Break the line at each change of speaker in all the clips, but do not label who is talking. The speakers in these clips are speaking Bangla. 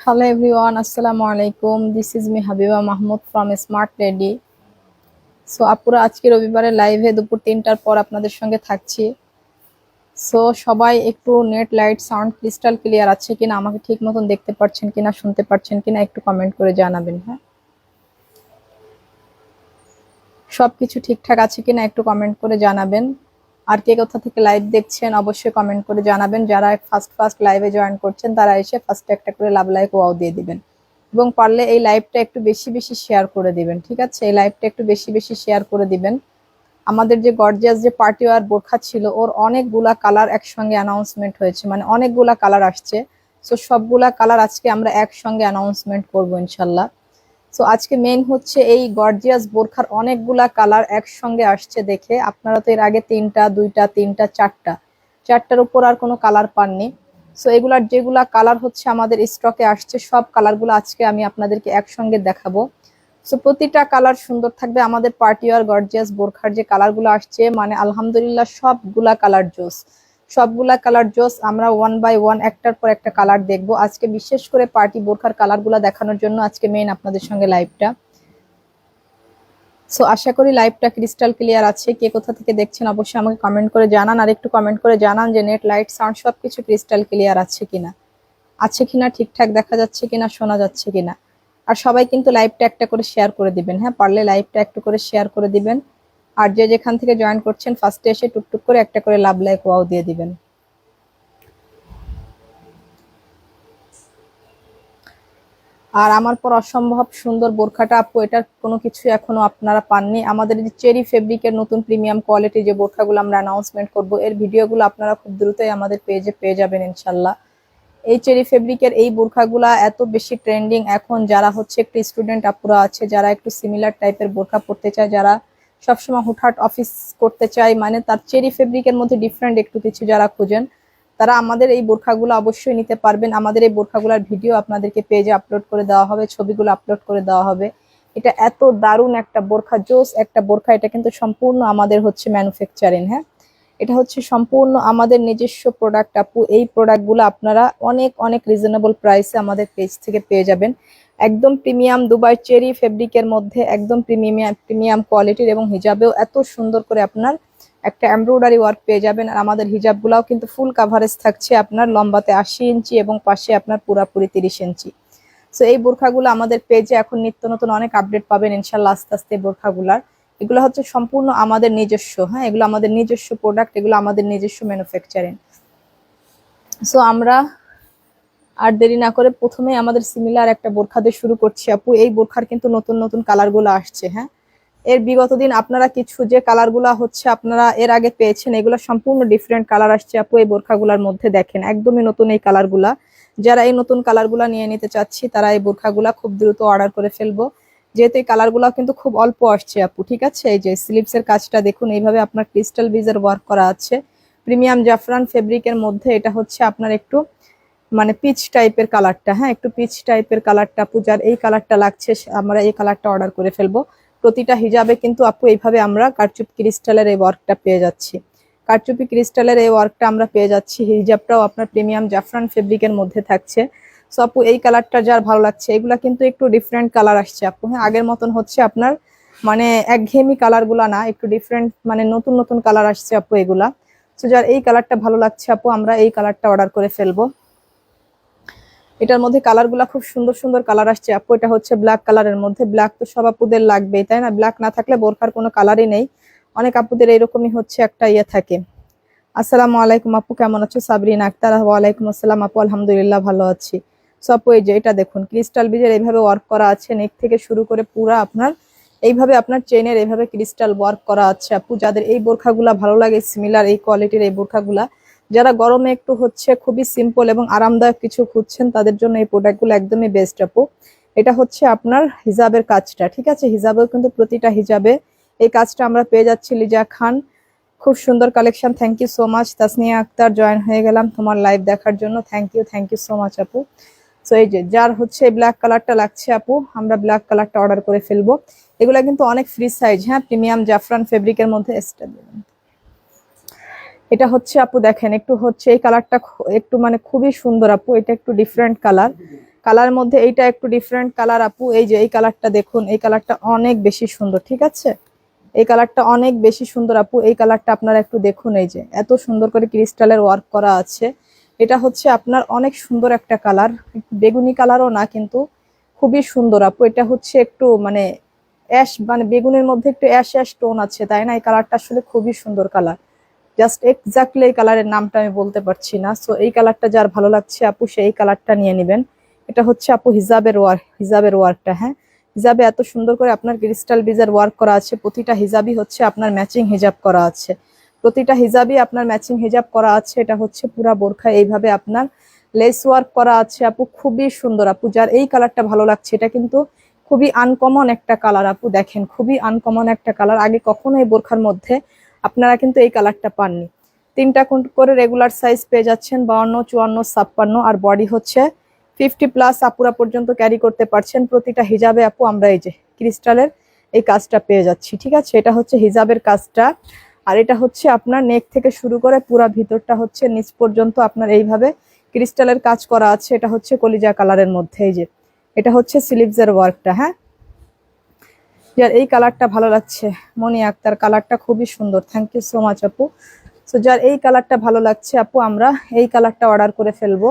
Hello everyone, Assalamu alaikum. This is me Habiba Mahmood from Smart Lady. So আপুরা আজকে রবিবারে লাইভে দুপুর 3টার পর আপনাদের সঙ্গে থাকছি। সো সবাই একটু net light sound crystal clear আছে কিনা, আমাকে ঠিক মতন দেখতে পাচ্ছেন কিনা, শুনতে পাচ্ছেন কিনা একটু কমেন্ট করে জানাবেন। হ্যাঁ, সবকিছু ঠিকঠাক আছে কিনা একটু কমেন্ট করে জানাবেন। আর কে কোথা থেকে লাইভ দেখছেন অবশ্যই কমেন্ট করে জানাবেন। যারা ফার্স্ট লাইভে জয়েন করছেন তারা এসে ফার্স্টে একটা করে লাভ লাইক ওয়াও দিয়ে দিবেন, এবং পারলে এই লাইভটা একটু বেশি বেশি শেয়ার করে দিবেন। ঠিক আছে, এই লাইভটা একটু বেশি বেশি শেয়ার করে দিবেন। আমাদের যে গর্জিয়াস যে পার্টি ওয়ার বোরখা ছিল, ওর অনেকগুলা কালার একসঙ্গে অ্যানাউন্সমেন্ট হয়েছে, মানে অনেকগুলা কালার আসছে। সো সবগুলা কালার আজকে আমরা একসঙ্গে অ্যানাউন্সমেন্ট করবো ইনশাল্লাহ। সো আজকে মেইন হচ্ছে এই গর্জিয়াস বোরখার অনেকগুলা কালার একসঙ্গে আসছে দেখে। আপনারা তো এর আগে তিনটা, দুইটা, তিনটা, চারটার উপর আর কোনো কালার পাননি। সো এগুলার যেগুলা কালার হচ্ছে আমাদের স্টকে আসছে, সব কালারগুলো আজকে আমি আপনাদেরকে একসঙ্গে দেখাবো। সো প্রতিটা কালার সুন্দর থাকবে। আমাদের পার্টি আর গর্জিয়াস বোরখার যে কালারগুলো আসছে, মানে আলহামদুলিল্লাহ সবগুলা কালার জোস, সবগুলা কালার জোস। আমরা ওয়ান বাই ওয়ান একটার পর একটা কালার দেখবো আজকে, বিশেষ করে পার্টি বোরখার কালারগুলো দেখানোর জন্য আজকে মেইন আপনাদের সঙ্গে লাইভটা। সো আশা করি লাইভটা ক্রিস্টাল ক্লিয়ার আছে। কে কোথা থেকে দেখছেন অবশ্যই আমাকে কমেন্ট করে জানান, আর একটু কমেন্ট করে জানান যে নেট লাইট সাউন্ড সবকিছু ক্রিস্টাল ক্লিয়ার আছে কিনা, ঠিকঠাক দেখা যাচ্ছে কিনা, শোনা যাচ্ছে কিনা। আর সবাই কিন্তু লাইভটা একটা করে শেয়ার করে দিবেন। হ্যাঁ, পারলে লাইভটা একটু করে শেয়ার করে দিবেন। আর যে যেখান থেকে জয়েন করছেন ফার্স্টে এসে টুকটুক করে একটা করে লাভ লাইক ওয়াও দিয়ে দিবেন। আর আমার পর অসম্ভব সুন্দর বোরখাটা আপু, এটার কোনো কিছু এখনো আপনারা পাননি। আমাদের যে চেরি ফেব্রিকের নতুন প্রিমিয়াম কোয়ালিটি যে বোরখাগুলো আমরা অ্যানাউন্সমেন্ট করব, এর ভিডিওগুলো আপনারা খুব দ্রুতই আমাদের পেজে পেয়ে যাবেন ইনশাল্লাহ। এই চেরি ফেব্রিকের এই বোরখাগুলা এত বেশি ট্রেন্ডিং এখন। যারা হচ্ছে একটু স্টুডেন্ট আপুরা আছে, যারা একটু সিমিলার টাইপের বোরখা পরতে চায়, যারা সবসময় হুটহাট অফিস করতে চায়, মানে তার চেরি ফেব্রিকের মধ্যে ডিফারেন্ট একটু কিছু যারা খুঁজেন, তারা আমাদের এই বোরখাগুলো অবশ্যই নিতে পারবেন। আমাদের এই বোরখাগুলোর ভিডিও আপনাদেরকে পেজে আপলোড করে দেওয়া হবে, ছবিগুলো আপলোড করে দেওয়া হবে। এটা এত দারুণ একটা বোরখা, জোস একটা বোরখা। এটা কিন্তু সম্পূর্ণ আমাদের হচ্ছে ম্যানুফ্যাকচারিং। হ্যাঁ, এটা হচ্ছে সম্পূর্ণ আমাদের নিজস্ব প্রোডাক্ট আপু। এই প্রোডাক্টগুলো আপনারা অনেক অনেক রিজনেবল প্রাইসে আমাদের পেজ থেকে পেয়ে যাবেন। একদম প্রিমিয়াম দুবাই চেরি ফেব্রিকের মধ্যে একদম প্রিমিয়াম কোয়ালিটির, এবং হিজাবেও এত সুন্দর করে আপনার একটা এমব্রয়ডারি ওয়ার্ক পেয়ে যাবেন। আর আমাদের হিজাবগুলাও কিন্তু ফুল কাভারেজ থাকছে, আপনার লম্বাতে 80 ইঞ্চি এবং পাশে আপনার পুরাপুরি 30 ইঞ্চি। সো এই বোরখাগুলো আমাদের পেজে এখন নিত্য নতুন অনেক আপডেট পাবেন ইনশাল্লাহ আস্তে আস্তে। বোরখাগুলার এগুলো হচ্ছে সম্পূর্ণ আমাদের নিজস্ব। হ্যাঁ, এগুলো আমাদের নিজস্ব প্রোডাক্ট, এগুলো আমাদের নিজস্ব ম্যানুফ্যাকচারিং। সো আমরা আর দেরি না করে প্রথমে আমাদের সিমিলার একটা বোরখা দিয়ে শুরু করছি আপু। এই বোরখার কিন্তু নতুন নতুন কালারগুলো আসছে। হ্যাঁ, এর বিগত দিন আপনারা কিছু যে কালারগুলা হচ্ছে আপনারা এর আগে পেয়েছেন, এগুলো সম্পূর্ণ ডিফারেন্ট কালার আসছে আপু এই বোরখাগুলার মধ্যে। দেখেন একদমই নতুন এই কালারগুলা। যারা এই নতুন কালারগুলা নিয়ে নিতে চাচ্ছি তারা এই বোরখাগুলা খুব দ্রুত অর্ডার করে ফেলবো, যেহেতু এই কালারগুলা কিন্তু খুব অল্প আসছে আপু। ঠিক আছে, এই যে স্লিভসের কাজটা দেখুন, এইভাবে আপনার ক্রিস্টাল বিজের ওয়ার্ক করা আছে প্রিমিয়াম জাফরান ফেব্রিকের মধ্যে। এটা হচ্ছে আপনার একটু মানে পিচ টাইপের কালারটা। হ্যাঁ, একটু পিচ টাইপের কালারটা আপু, যার এই কালারটা লাগছে আমরা এই কালারটা অর্ডার করে ফেলবো। প্রতিটা হিজাবে কিন্তু আপু এইভাবে আমরা কারচুপি ক্রিস্টালের এই ওয়ার্কটা পেয়ে যাচ্ছি। কারচুপি ক্রিস্টালের এই ওয়ার্কটা আমরা পেয়ে যাচ্ছি। হিজাবটাও আপনার প্রিমিয়াম জাফরান ফেব্রিকের মধ্যে থাকছে। সো আপু এই কালারটা যার ভালো লাগছে, এগুলা কিন্তু একটু ডিফারেন্ট কালার আসছে আপু। হ্যাঁ, আগের মতন হচ্ছে আপনার মানে একঘেয়েমি কালারগুলা না, একটু ডিফারেন্ট মানে নতুন নতুন কালার আসছে আপু এগুলা। সো যার এই কালারটা ভালো লাগছে আপু, আমরা এই কালারটা অর্ডার করে ফেলবো। এটার মধ্যে কালারগুলা খুব সুন্দর সুন্দর কালার আসছে আপু। এটা হচ্ছে ব্ল্যাক কালারের মধ্যে। ব্ল্যাক তো সব আপুদের লাগবেই, তাই না? ব্ল্যাক না থাকলে বোরখার কোনো কালারই নেই। অনেক আপুদের এরকমই হচ্ছে একটা ইয়ে থাকে। আসসালামু আলাইকুম আপু, কেমন আছো? সাবরিন আক্তার, ওয়ালাইকুম আসসালাম আপু, আলহামদুলিল্লাহ ভালো আছি। সো আপু এই যে এটা দেখুন, ক্রিস্টাল বিজের এইভাবে ওয়ার্ক করা আছে, নেক থেকে শুরু করে পুরা আপনার এইভাবে আপনার চেনের এইভাবে ক্রিস্টাল ওয়ার্ক করা আছে আপু। যাদের এই বোরখাগুলা ভালো লাগে, সিমিলার এই কোয়ালিটির এই বোরখাগুলা, যারা গরমে একটু হচ্ছে খুবই সিম্পল এবং আরামদায়ক কিছু খুঁজছেন, তাদের জন্য এই প্রোডাক্টগুলো একদমই বেস্ট আপু। এটা হচ্ছে আপনার হিজাবের কাজটা। ঠিক আছে, হিজাবেও কিন্তু প্রতিটা হিজাবে এই কাজটা আমরা পেয়ে যাচ্ছি। লিজা খান, খুব সুন্দর collection, thank you so much. Tasnia Akter, join হয়ে গেলাম তোমার লাইভ দেখার জন্য, থ্যাংক ইউ সো মাচ আপু। সো এই যে যার হচ্ছে ব্ল্যাক কালারটা লাগছে আপু, আমরা ব্ল্যাক কালারটা অর্ডার করে ফেলবো। এগুলা কিন্তু অনেক ফ্রি সাইজ। হ্যাঁ, প্রিমিয়াম জাফরান ফেব্রিকের মধ্যে। এটা হচ্ছে আপু দেখেন একটু হচ্ছে এই কালারটা একটু মানে খুবই সুন্দর আপু। এটা একটু ডিফারেন্ট কালার, কালার মধ্যে এইটা একটু ডিফারেন্ট কালার আপু, এই যে এই কালারটা দেখুন, এই কালারটা অনেক বেশি সুন্দর, ঠিক আছে? এই কালারটা অনেক বেশি সুন্দর আপু, এই কালারটা আপনারা একটু দেখুন, এই যে এত সুন্দর করে ক্রিস্টালের ওয়ার্ক করা আছে। এটা হচ্ছে আপনার অনেক সুন্দর একটা কালার, বেগুনি কালারও না কিন্তু খুবই সুন্দর আপু। এটা হচ্ছে একটু মানে অ্যাশ, মানে বেগুনের মধ্যে একটু অ্যাশ অ্যাশ টোন আছে, তাই না? এই কালারটা আসলে খুবই সুন্দর কালার। জাস্ট এক্স্যাক্টলি এই কালারের নামটা আমি বলতে পারছি না। সো এই কালারটা যার ভালো লাগছে আপু সে এই কালারটা নিয়ে নেবেন। এটা হচ্ছে আপু হিজাবের ওয়ার্ক, হিজাবের ওয়ার্কটা, হ্যাঁ হিজাবে এত সুন্দর করে আপনার ক্রিস্টাল বিজের ওয়ার্ক করা আছে। প্রতিটা হিজাবই হচ্ছে আপনার ম্যাচিং হিজাব করা আছে, প্রতিটা হিজাবই আপনার ম্যাচিং হিজাব করা আছে। এটা হচ্ছে পুরা বোরখা এইভাবে আপনার লেস ওয়ার্ক করা আছে আপু, খুবই সুন্দর আপু। যার এই কালারটা ভালো লাগছে, এটা কিন্তু খুবই আনকমন একটা কালার আপু, দেখেন খুবই আনকমন একটা কালার। আগে কখনো এই বোরখার মধ্যে আপনারা কিন্তু এই কালারটা পাননি। 3টা করে রেগুলার সাইজ পেয়ে যাচ্ছেন, 52, 54, 56, আর বডি হচ্ছে 50+ আপুরা পর্যন্ত ক্যারি করতে পারছেন। প্রতিটা হিজাবে আপু আমরা এই যে ক্রিস্টালের এই কাজটা পেয়ে যাচ্ছি, ঠিক আছে? এটা হচ্ছে হিজাবের কাজটা, আর এটা হচ্ছে আপনার নেক থেকে শুরু করে পুরা ভিতরটা হচ্ছে নিচ পর্যন্ত আপনার এইভাবে ক্রিস্টালের কাজ করা আছে। এটা হচ্ছে কলিজা কালারের মধ্যে, এই যে এটা হচ্ছে স্লিভসের ওয়ার্কটা, হ্যাঁ। যার এই কালারটা ভালো লাগছে, মনি আক্তার কালারটা খুবই সুন্দর, থ্যাংক ইউ সো মাচ আপু। সো যার এই কালারটা ভালো লাগছে আপু আমরা এই কালারটা অর্ডার করে ফেলবো।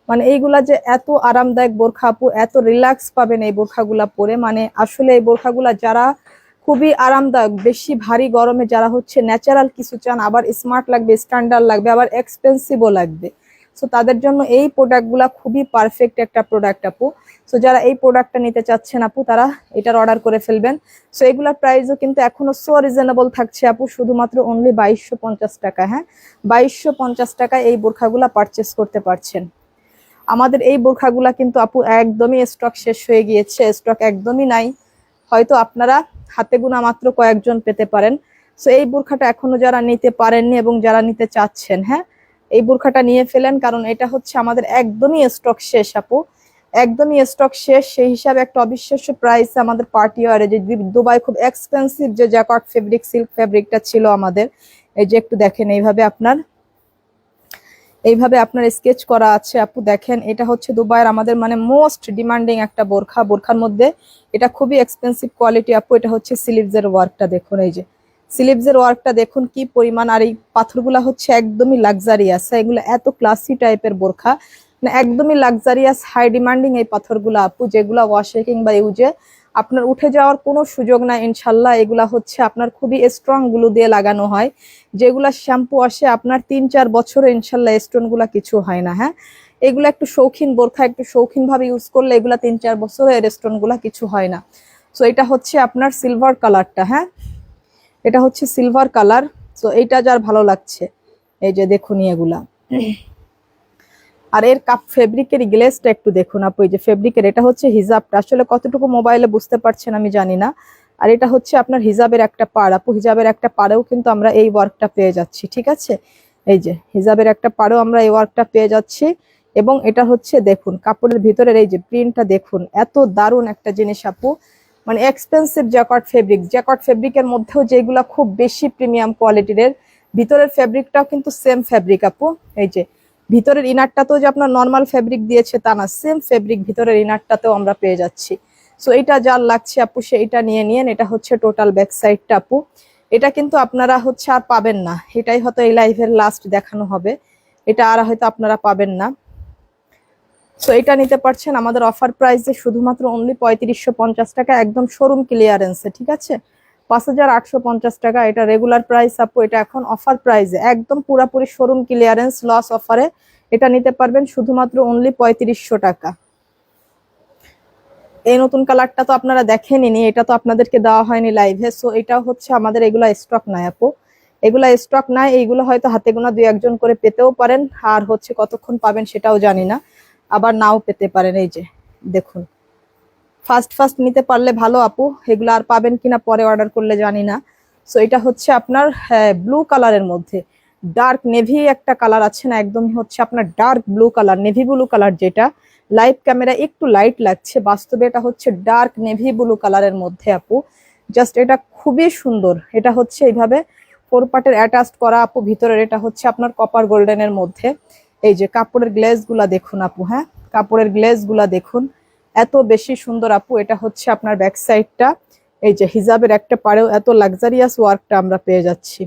মানে এইগুলা যে এত আরামদায়ক বোরখা আপু, এত রিল্যাক্স পাবেন এই বোরখাগুলা পরে, মানে আসলে এই বোরখাগুলা যারা খুবই আরামদায়ক, বেশি ভারী গরমে যারা হচ্ছে ন্যাচারাল কিছু চান, আবার স্মার্ট লাগবে, স্ট্যান্ডার্ড লাগবে, আবার এক্সপেন্সিভও লাগবে, সো তাদের জন্য এই প্রোডাক্টগুলা খুবই পারফেক্ট একটা প্রোডাক্ট আপু। সো যারা এই প্রোডাক্টটা নিতে চাচ্ছেন আপু তারা এটার অর্ডার করে ফেলবেন। সো এগুলার প্রাইসও কিন্তু এখনো সো রিজনেবল থাকছে আপু, শুধুমাত্র অনলি 2250 টাকা, হ্যাঁ 2250 টাকায় এই বোরখাগুলা পারচেস করতে পারছেন। আমাদের এই বোরখাগুলা কিন্তু আপু একদমই স্টক শেষ হয়ে গিয়েছে, স্টক একদমই নাই, হয়তো আপনারা হাতে গোনা মাত্র কয়েকজন পেতে পারেন। সো এই বোরখাটা এখনো যারা নিতে পারেননি এবং যারা নিতে চাচ্ছেন, হ্যাঁ এই বোরখাটা নিয়ে ফেলেন, কারণ এটা হচ্ছে আমাদের একদমই স্টক শেষ আপু, একদমই স্টক শেষ। সেই হিসাবে একটা অবিশ্বাস্য প্রাইস আমাদের পার্টি ওয়ারে, যে দুবাই খুব এক্সপেন্সিভ যে জ্যাকট ফেব্রিক, সিল্ক ফেব্রিকটা ছিল আমাদের, এই যে একটু দেখেন এইভাবে আপনার স্কেচ করা আছে আপু, দেখেন এটা হচ্ছে দুবাইয়ের আমাদের মানে মোস্ট ডিমান্ডিং একটা বোরখা। বোরখার মধ্যে এটা খুবই এক্সপেন্সিভ কোয়ালিটি আপু। এটা হচ্ছে স্লিভসের ওয়ার্কটা দেখুন, এই যে স্লিভসের ওয়ার্কটা দেখুন কি পরিমাণ, আর এই পাথরগুলা হচ্ছে একদমই লাক্সারিয়াস, এগুলো এত ক্লাসি টাইপের বোরখা, মানে একদমই লাক্সারিয়াস হাই ডিমান্ডিং এই পাথরগুলা আপু, যেগুলা ওয়াশে কিংবা ইউজে আপনার উঠে যাওয়ার কোনো সুযোগ নাই ইনশাল্লাহ। এগুলা হচ্ছে আপনার খুবই স্ট্রং গ্লু দিয়ে লাগানো হয়, যেগুলা শ্যাম্পু আসে আপনার 3-4 বছরে ইনশাল্লাহ স্টোন গুলা কিছু হয় না, হ্যাঁ এগুলা একটু শৌখিন বোরখা, একটু শৌখিন ভাবে ইউজ করলে এগুলা 3-4 বছরে এর স্টোন গুলা কিছু হয় না। সো এটা হচ্ছে আপনার সিলভার কালারটা, হ্যাঁ এটা হচ্ছে সিলভার কালার। সো এইটা যার ভালো লাগছে এই যে দেখুন এগুলা, আর এর কাপ ফেব্রিকের গ্লেজটা একটু দেখুন আপু, এই যে ফেব্রিকের এটা হচ্ছে হিজাবটা, আসলে কতটুকু মোবাইলে বুঝতে পারছেন আমি জানি না। আর এটা হচ্ছে আপনার হিজাবের একটা পাড় আপু, হিজাবের একটা পাড়েও কিন্তু আমরা এই ওয়ার্কটা পেয়ে যাচ্ছি, ঠিক আছে? এই যে হিজাবের একটা পাড়েও আমরা এই ওয়ার্কটা পেয়ে যাচ্ছি। এবং এটা হচ্ছে দেখুন কাপড়ের ভিতরের এই যে প্রিন্টটা দেখুন, এত দারুণ একটা জিনিস আপু, মানে এক্সপেন্সিভ জ্যাকট ফেব্রিক, জ্যাকট ফেব্রিকের মধ্যেও যেগুলা খুব বেশি প্রিমিয়াম কোয়ালিটির, ভিতরের ফেব্রিকটাও কিন্তু সেম ফেব্রিক আপু। এই যে ভিতরের ইনারটাতেও যে আপনার নর্মাল ফেব্রিক দিয়েছে তা না, সেম ফেব্রিক ভিতরের ইনারটাতেও আমরা পেয়ে যাচ্ছি। সো এটা যার লাগছে আপু সে এটা নিয়ে নিন। এটা হচ্ছে টোটাল ব্যাক সাইডটা আপু, এটা কিন্তু আপনারা হচ্ছে আর পাবেন না, এটাই হয়তো এই লাইভের লাস্ট দেখানো হবে, এটা আর হয়তো আপনারা পাবেন না। সো এটা নিতে পারছেন আমাদের অফার প্রাইসে শুধুমাত্র অনলি 3550 টাকা, একদম শোরুম ক্লিয়ারেন্সে, ঠিক আছে? 5850 টাকা এটা রেগুলার প্রাইস আপু, এটা এখন অফার প্রাইসে একদম পুরাপুরি শোরুম ক্লিয়ারেন্স লস অফারে এটা নিতে পারবেন শুধুমাত্র অনলি 3500 টাকা। এই নতুন কালারটা তো আপনারা দেখেননি, এটা তো আপনাদেরকে দেওয়া হয়নি লাইভে। সো এটা হচ্ছে আমাদের এগুলা স্টক নাই আপু, এগুলা স্টক নাই, এইগুলো হয়তো হাতে গোনা 2-1 করে পেতেও পারেন, আর হচ্ছে কতক্ষণ পাবেন সেটাও জানি না, আবার নাও পেতে পারেন। এই যে দেখুন ফার্স্ট নিতে পারলে ভালো আপু, এগুলো আর পাবেন কিনা পরে অর্ডার করলে জানি না। সো এটা হচ্ছে আপনার ব্লু কালারের মধ্যে ডার্ক নেভি একটা কালার আছে না, একদম হচ্ছে আপনার dark blue colour, navy blue colour, যেটা লাইভ ক্যামেরা একটু লাইট লাগছে, বাস্তবে এটা হচ্ছে ডার্ক নেভি ব্লু কালারের মধ্যে আপু। জাস্ট এটা খুবই সুন্দর, এটা হচ্ছে এইভাবে 4 পার্টের অ্যাটাচড করা আপু, ভিতরের এটা হচ্ছে আপনার কপার গোল্ডেনের মধ্যে। এই যে কাপড়ের গ্লেজ গুলা দেখুন আপু, হ্যাঁ কাপড়ের গ্লেজ গুলা দেখুন, এত বেশি সুন্দর আপু। এটা হচ্ছে আপনার ব্যাক সাইডটা। এই যে হিজাবের একটা পাড়েও এত লাক্সারিয়াস ওয়ার্কটা আমরা পেয়ে যাচ্ছি।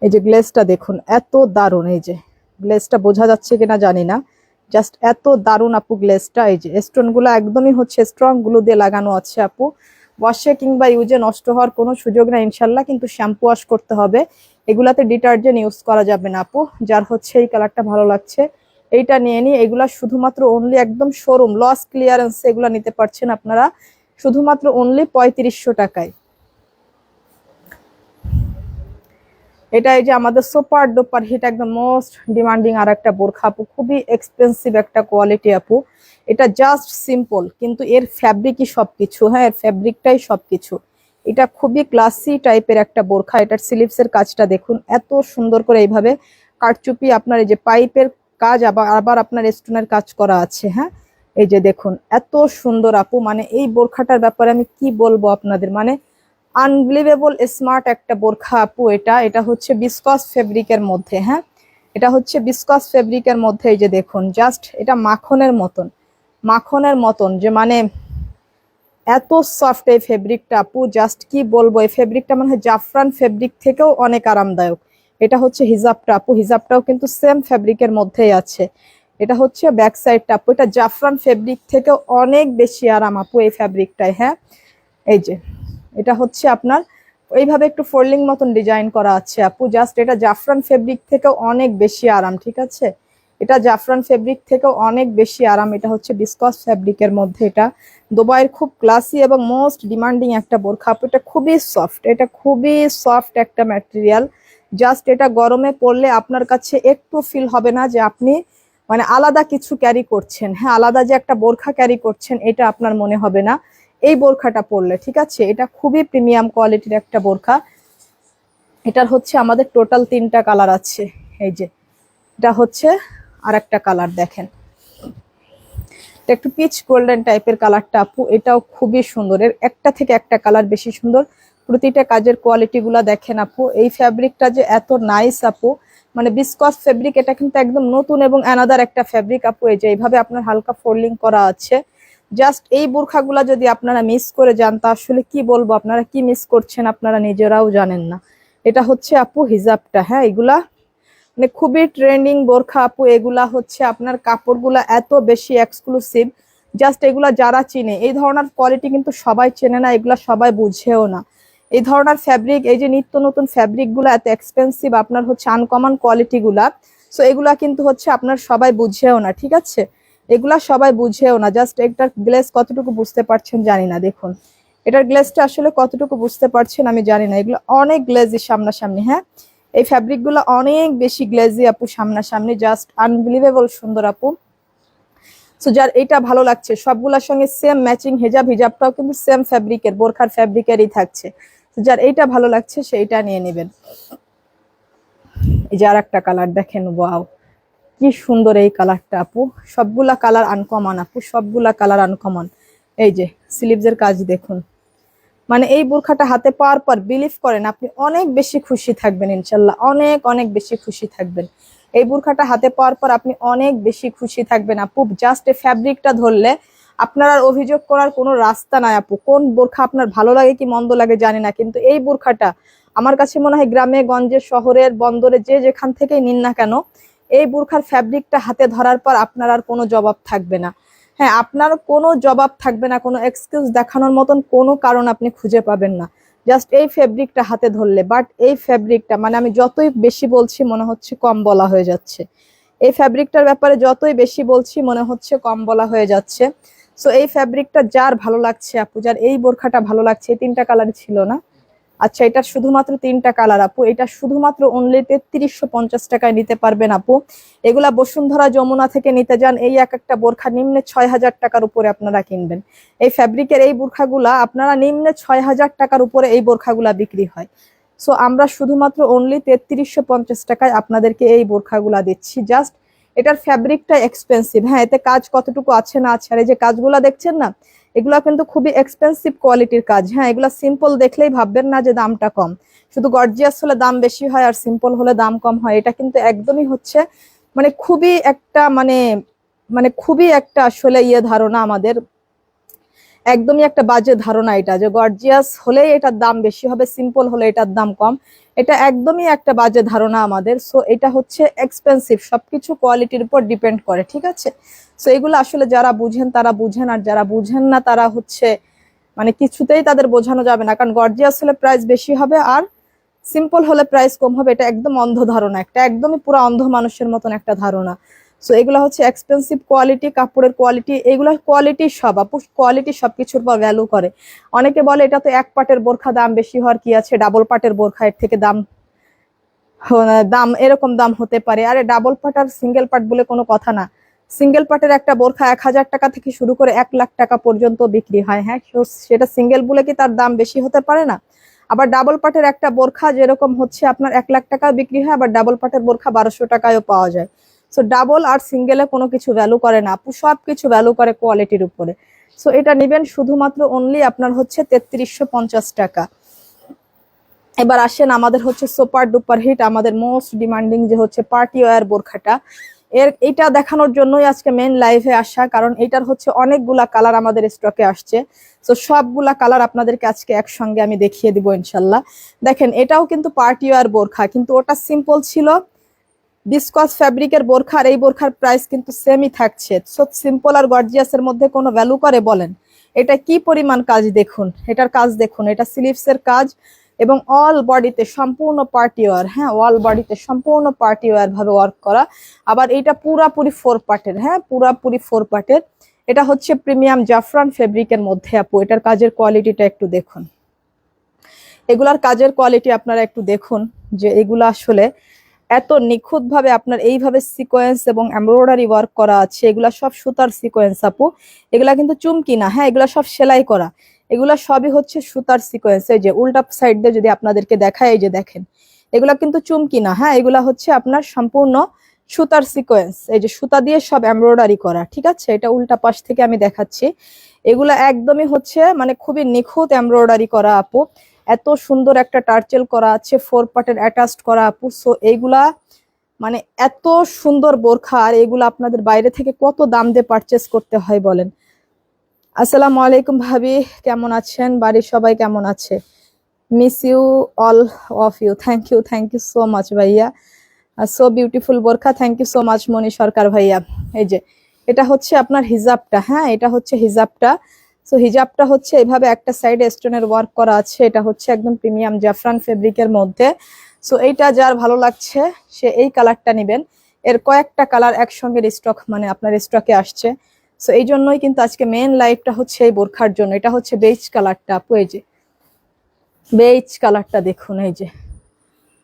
এই যে গ্লেজটা দেখুন, এত দারুণ। এই যে গ্লেজটা বোঝা যাচ্ছে কিনা জানি না, জাস্ট এত দারুণ আপু গ্লেজটা। এই যে স্টোন গুলো একদমই হচ্ছে স্ট্রং গ্লু দিয়ে লাগানো আছে আপু। ওয়াশে কিংবা ইউজে নষ্ট হওয়ার কোনো সুযোগ না ইনশাল্লাহ, কিন্তু শ্যাম্পু ওয়াশ করতে হবে। এগুলাতে ডিটারজেন্ট ইউজ করা যাবে না আপু। যার হচ্ছে এই কালারটা ভালো লাগছে এইটা নিয়ে নি। এগুলা শুধুমাত্র অনলি একদম শোরুম লস ক্লিয়ারেন্স এগুলা নিতে পারছেন আপনারা শুধুমাত্র অনলি 3500 টাকায়। এটা এই যে আমাদের সুপার ডুপার হিট একদম মোস্ট ডিমান্ডিং আর একটা বোরখা আপু, খুবই এক্সপেন্সিভ একটা কোয়ালিটি আপু। এটা জাস্ট সিম্পল কিন্তু এর ফ্যাব্রিকই সবকিছু। হ্যাঁ, এর ফ্যাব্রিকটাই সবকিছু। এটা খুবই ক্লাসি টাইপের একটা বোরখা। এটার স্লিভসের কাজটা দেখুন, এত সুন্দর করে এইভাবে কারচুপি আপনার এই যে পাইপের কাজ, আবার আবার আপনার স্টোনের কাজ করা আছে। হ্যাঁ, এই যে দেখুন এত সুন্দর আপু। মানে এই বোরখাটার ব্যাপারে আমি কি বলবো আপনাদের, মানে আনবিলিভেবল স্মার্ট একটা বোরখা আপু। এটা হচ্ছে বিসকস ফেব্রিকের মধ্যে। হ্যাঁ, এটা হচ্ছে বিসকস ফেব্রিকের মধ্যে। এই যে দেখুন জাস্ট এটা মাখনের মতন, মাখনের মতন যে মানে এত সফট এই ফেব্রিকটা আপু, জাস্ট কি বলবো। এই ফেব্রিকটা মানে হয় জাফরান ফেব্রিক থেকেও অনেক আরামদায়ক। এটা হচ্ছে হিজাবটা আপু, হিজাবটাও কিন্তু সেম ফেব্রিকের মধ্যেই আছে। এটা হচ্ছে ব্যাক সাইডটা আপু, এটা জাফরান ফেব্রিক থেকেও অনেক বেশি আরাম আপু এই ফেব্রিকটাই। হ্যাঁ, এই যে এটা হচ্ছে আপনার এইভাবে একটু ফোল্ডিং মতন ডিজাইন করা আছে আপু। জাস্ট এটা জাফরান ফেব্রিক থেকেও অনেক বেশি আরাম, ঠিক আছে। এটা জাফরান ফেব্রিক থেকেও অনেক বেশি আরাম। এটা হচ্ছে বিসকস ফেব্রিকের মধ্যে। এটা দুবাইয়ের খুব ক্লাসি এবং মোস্ট ডিমান্ডিং একটা বোরখা আপু। এটা খুবই সফট, এটা খুবই সফট একটা ম্যাটেরিয়াল। জাস্ট এটা গরমে পরলে আপনার কাছে একটু ফিল হবে না যে আপনি মানে আলাদা কিছু ক্যারি করছেন। হ্যাঁ, আলাদা যে একটা বোরখা ক্যারি করছেন এটা আপনার মনে হবে না এই বোরখাটা পরলে, ঠিক আছে। এটা খুবই প্রিমিয়াম কোয়ালিটির একটা বোরখা। এটার হচ্ছে আমাদের টোটাল 3টা কালার আছে। এই যে এটা হচ্ছে আর একটা কালার দেখেন, এটা একটু পিচ গোল্ডেন টাইপের কালারটা আপু। এটাও খুবই সুন্দর, এর একটা থেকে একটা কালার বেশি সুন্দর। প্রতিটা কাজের কোয়ালিটি গুলা দেখেন আপু। এই ফ্যাব্রিকটা যে এত নাইস আপু, মানে বিসকস ফেব্রিক। এটা কিন্তু একদম নতুন এবং অ্যানাদার একটা ফ্যাব্রিক আপু। এই যে এইভাবে আপনার হালকা ফোল্ডিং করা আছে। জাস্ট এই বোরখাগুলা যদি আপনারা মিস করে যান তা আসলে কি বলবো, আপনারা কি মিস করছেন আপনারা নিজেরাও জানেন না। এটা হচ্ছে আপু হিজাবটা। হ্যাঁ, এগুলা মানে খুবই ট্রেন্ডিং বোরখা আপু। এগুলা হচ্ছে আপনার কাপড়গুলা এত বেশি এক্সক্লুসিভ, জাস্ট এগুলা যারা চিনে, এই ধরনের কোয়ালিটি কিন্তু সবাই চেনে না, এগুলা সবাই বুঝেও না। এই ধরনের ফ্যাব্রিক, এই যে নিত্য নতুন ফ্যাব্রিক গুলা এত এক্সপেন্সিভ আপনার হচ্ছে আনকমন কোয়ালিটি গুলা, সো এগুলা কিন্তু হচ্ছে আপনার সবাই বুঝেও না, ঠিক আছে। এগুলা সবাই বুঝেও না। জাস্ট এটার গ্লেজ কতটুকু বুঝতে পারছেন জানি না। দেখুন এটার গ্লেজটা আসলে কতটুকু বুঝতে পারছেন আমি জানি না। এগুলো অনেক গ্লেজি সামনাসামনি। হ্যাঁ, এই ফ্যাব্রিক গুলো অনেক বেশি গ্লেজি আপু সামনাসামনি, জাস্ট আনবিলিভেবল সুন্দর আপু। সো যার এটা ভালো লাগছে সবগুলোর সঙ্গে সেম ম্যাচিং হিজাব, হিজাবটাও কিন্তু সেম ফ্যাব্রিকের, বোরখার ফ্যাব্রিকেরই থাকছে। যার এইটা ভালো লাগছে সেইটা নিয়ে নেবেন। এই যে আর একটা কালার দেখেন, ওয়াও কি সুন্দর এই কালারটা আপু। সবগুলা কালার আনকমন আপু, সবগুলা কালার আনকমন। এই যে স্লিভসের কাজ দেখুন, মানে এই বোরখাটা হাতে পাওয়ার পর বিলিভ করেন আপনি অনেক বেশি খুশি থাকবেন ইনশাল্লাহ, অনেক অনেক বেশি খুশি থাকবেন। এই বোরখাটা হাতে পাওয়ার পর আপনি অনেক বেশি খুশি থাকবেন আপু। জাস্ট এই ফ্যাব্রিকটা ধরলে আপনার আর অভিযোগ করার কোনো রাস্তা নাই আপু। কোন বোরখা আপনার ভালো লাগে কি মন্দ লাগে জানি না, কিন্তু এই বোরখাটা আমার কাছে মনে হয় গ্রামে গঞ্জে শহরের বন্দরে যে যেখান থেকেই নিন না কেন, এই বোরখার ফ্যাব্রিকটা হাতে ধরার পর আপনার আর কোনো জবাব থাকবে না। হ্যাঁ, আপনার কোনো জবাব থাকবে না, কোনো এক্সকিউজ দেখানোর মতন কোনো কারণ আপনি খুঁজে পাবেন না জাস্ট এই ফেব্রিকটা হাতে ধরলে। বাট এই ফেব্রিকটা মানে আমি যতই বেশি বলছি মনে হচ্ছে কম বলা হয়ে যাচ্ছে। এই ফ্যাব্রিকটার ব্যাপারে যতই বেশি বলছি মনে হচ্ছে কম বলা হয়ে যাচ্ছে। সো এই ফ্যাব্রিকটা যার ভালো লাগছে আপু, যার এই বোরখাটা ভালো লাগছে, 3টা কালার ছিল না? আচ্ছা, এটা শুধুমাত্র 3টা কালার আপু। এটা শুধুমাত্র অনলি 3350 টাকায় নিতে পারবেন আপু। এগুলা বসুন্ধরা যমুনা থেকে নিতে যান, এই এক একটা বোরখা নিম্নে 6000 টাকার উপরে আপনারা কিনবেন। এই ফ্যাব্রিকের এই বোরখাগুলা আপনারা নিম্নে 6000 টাকার উপরে এই বোরখাগুলা বিক্রি হয়। সো আমরা শুধুমাত্র অনলি 3350 টাকায় আপনাদেরকে এই বোরখাগুলা দিচ্ছি। জাস্ট এটার ফ্যাব্রিকটা এক্সপেন্সিভ। হ্যাঁ, এতে কাজ কতটুকু আছে না আছে, আর এই যে কাজগুলা দেখছেন না, এগুলা কিন্তু খুবই এক্সপেন্সিভ কোয়ালিটির কাজ। হ্যাঁ, এগুলা সিম্পল দেখলেই ভাববেন না যে দামটা কম। শুধু গর্জিয়াস হলে দাম বেশি হয় আর সিম্পল হলে দাম কম হয়, এটা কিন্তু একদমই হচ্ছে মানে খুবই একটা মানে মানে খুবই একটা আসলে ধারণা আমাদের, একদমই একটা বাজে ধারণা এটা, যে গর্জিয়াস হলে এটার দাম বেশি হবে, সিম্পল হলে এটার দাম কম। এটা একদমই একটা বাজে ধারণা আমাদের। সো এটা হচ্ছে এক্সপেন্সিভ, সবকিছু কোয়ালিটির উপর ডিপেন্ড করে, ঠিক আছে। সো এগুলো আসলে যারা বুঝেন তারা বুঝেন, আর যারা বুঝেন না তারা হচ্ছে মানে কিছুতেই তাদের বোঝানো যাবে না, কারণ গর্জিয়াস হলে প্রাইস বেশি হবে আর সিম্পল হলে প্রাইস কম হবে। এটা একদম অন্ধ ধারণা, একটা একদমই পুরো অন্ধ মানুষের মতন একটা ধারণা। সো এগুলো হচ্ছে এক্সপেন্সিভ কোয়ালিটি, কাপড়ের কোয়ালিটি, এগুলো কোয়ালিটি সব আপু, কোয়ালিটি সবকিছুর পর ভ্যালু করে। অনেকে বলে এটা তো এক পাটের বোরখা, দাম বেশি হওয়ার কি আছে, ডাবল পাটের বোরখা এর থেকে দাম দাম এরকম দাম হতে পারে। আরে ডাবল পাট আর সিঙ্গেল পাট বলে কোনো কথা না। সিঙ্গেল পাটের একটা বোরখা 1000 টাকা থেকে শুরু করে 1 লাখ টাকা পর্যন্ত বিক্রি হয়, হ্যাঁ। সেটা সিঙ্গেল বলে কি তার দাম বেশি হতে পারে না? আবার ডাবল পাটের একটা বোরখা যেরকম হচ্ছে আপনার 1 লাখ টাকা বিক্রি হয়, আবার ডাবল পাটের বোরখা 1200 টাকায়ও পাওয়া যায়। সো ডাবল আর সিঙ্গেলে কোনো কিছু ভ্যালু করে না আপু, সব কিছু ভ্যালু করে কোয়ালিটির উপরে। সো এটা নিবেন শুধুমাত্র অনলি আপনার হচ্ছে 3350 টাকা। এবার আসেন আমাদের হচ্ছে সুপার ডুপার হিট, আমাদের মোস্ট ডিমান্ডিং যে হচ্ছে পার্টি ওয়্যার বোরখাটা। এইটা দেখানোর জন্যই আজকে মেন লাইভে আসা, কারণ এটার হচ্ছে অনেকগুলা কালার আমাদের স্টকে আসছে। তো সবগুলা কালার আপনাদেরকে আজকে একসঙ্গে আমি দেখিয়ে দিব ইনশাল্লাহ। দেখেন এটাও কিন্তু পার্টি ওয়্যার বোরখা, কিন্তু ওটা সিম্পল ছিল, বিসকস ফ্যাব্রিকের বোরখা, আর এই বোরখার প্রাইস কিন্তু সেমই থাকছে। সো সিম্পল আর গর্জিয়াসের মধ্যে কোনো ভ্যালু করে বলেন? এটা কি পরিমাণ কাজ দেখুন, এটার কাজ দেখুন, এটা স্লিভসের কাজ এবং অল বডিতে সম্পূর্ণ পার্টি ওয়্যার, হ্যাঁ, অল বডিতে সম্পূর্ণ পার্টি ওয়্যার ভাবে ওয়ার্ক করা। আবার এটা পুরাপুরি 4 পার্টের, হ্যাঁ, পুরাপুরি 4 পার্টের। এটা হচ্ছে প্রিমিয়াম জাফরান ফেব্রিকের মধ্যে আপু। এটার কাজের কোয়ালিটিটা একটু দেখুন, এগুলার কাজের কোয়ালিটি আপনারা একটু দেখুন, যে এগুলা আসলে এত নিখুঁত ভাবে আপনার এইভাবে সিকোয়েন্স এবং এমব্রয়ডারি ওয়ার্ক করা আছে। এগুলা সব সুতার সিকোয়েন্স আপু, এগুলা কিন্তু চুমকি না, হ্যাঁ, এগুলা সব সেলাই করা, এগুলা সবই হচ্ছে সুতার সিকোয়েন্স। এই যে উল্টা সাইড দিয়ে যদি আপনাদেরকে দেখায়, এই যে দেখেন, এগুলা কিন্তু চুমকি না, হ্যাঁ, এগুলা হচ্ছে আপনার সম্পূর্ণ সুতার সিকোয়েন্স। এই যে সুতা দিয়ে সব এমব্রয়ডারি করা, ঠিক আছে। এটা উল্টা পাশ থেকে আমি দেখাচ্ছি, এগুলা একদমই হচ্ছে মানে খুবই নিখুঁত এমব্রয়ডারি করা আপু। এত সুন্দর একটা টার্চেল করা আছে, 4 পার্টের অ্যাটাচড করা আপু। সো এইগুলা মানে এত সুন্দর বোরখা, আর এগুলো আপনাদের বাইরে থেকে কত দাম দিয়ে পারচেস করতে হয় বলেন? আসসালামু আলাইকুম ভাবি, কেমন আছেন? বাড়ির সবাই কেমন আছে? Miss you all of you. Thank you so much ভাইয়া, সো বিউটিফুল বোরখা, thank you so much Moni Sarkar ভাইয়া। এই যে এটা হচ্ছে আপনার হিজাবটা, হ্যাঁ, এটা হচ্ছে হিজাবটা। সো হিজাবটা হচ্ছে এভাবে একটা সাইডে স্টোনের ওয়ার্ক করা আছে। এটা হচ্ছে একদম প্রিমিয়াম জাফরান ফেব্রিকের মধ্যে। সো এইটা যার ভালো লাগছে সে এই কালারটা নেবেন। এর কয়েকটা কালার একসঙ্গে স্টক মানে আপনার স্টকে আসছে। সো এই জন্যই কিন্তু আজকে মেন লাইভটা হচ্ছে এই বোরখার জন্য। এটা হচ্ছে বেজ কালারটা আপু, এই যে বেজ কালারটা দেখুন, এই যে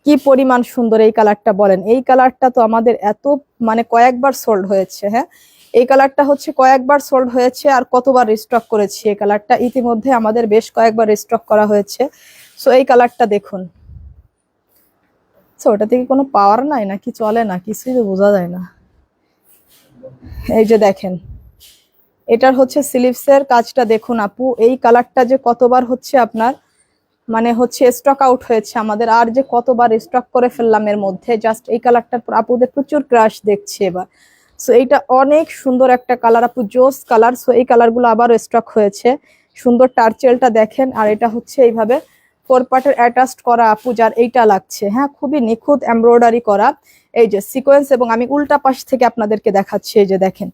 কি পরিমাণ সুন্দর এই কালারটা বলেন। এই কালারটা তো আমাদের এত মানে কয়েকবার সোল্ড হয়েছে, হ্যাঁ, এই কালারটা হচ্ছে কয়েকবার সোল্ড হয়েছে। আর কতবার রিস্টক করেছি এই কালারটা, ইতিমধ্যে আমাদের বেশ কয়েকবার রিস্টক করা হয়েছে। সো এই কালারটা দেখুন। ওটা থেকে কোনো পাওয়ার নাই নাকি চলে না, কিছুই তো বোঝা যায় না। এই যে দেখেন, এটার হচ্ছে স্লিভসের কাজটা দেখুন আপু। এই কালারটা যে কতবার হচ্ছে আপনার মানে হচ্ছে স্টক আউট হয়েছে আমাদের, আর যে কতবার স্টক করে ফেললাম এর মধ্যে। জাস্ট এই কালারটার আপুদের প্রচুর ক্রাশ দেখছি এবার। সো এইটা অনেক সুন্দর একটা কালার আপু, জোস কালার। সো এই কালারগুলো আবারও স্টক হয়েছে। সুন্দর টার্চেলটা দেখেন, আর এটা হচ্ছে এইভাবে 4 পার্টের অ্যাটাচড করা আপু, যার এইটা লাগছে, হ্যাঁ, খুবই নিখুঁত এমব্রয়ডারি করা। এই যে সিকোয়েন্স, এবং আমি উল্টা পাশ থেকে আপনাদেরকে দেখাচ্ছি, এই যে দেখেন,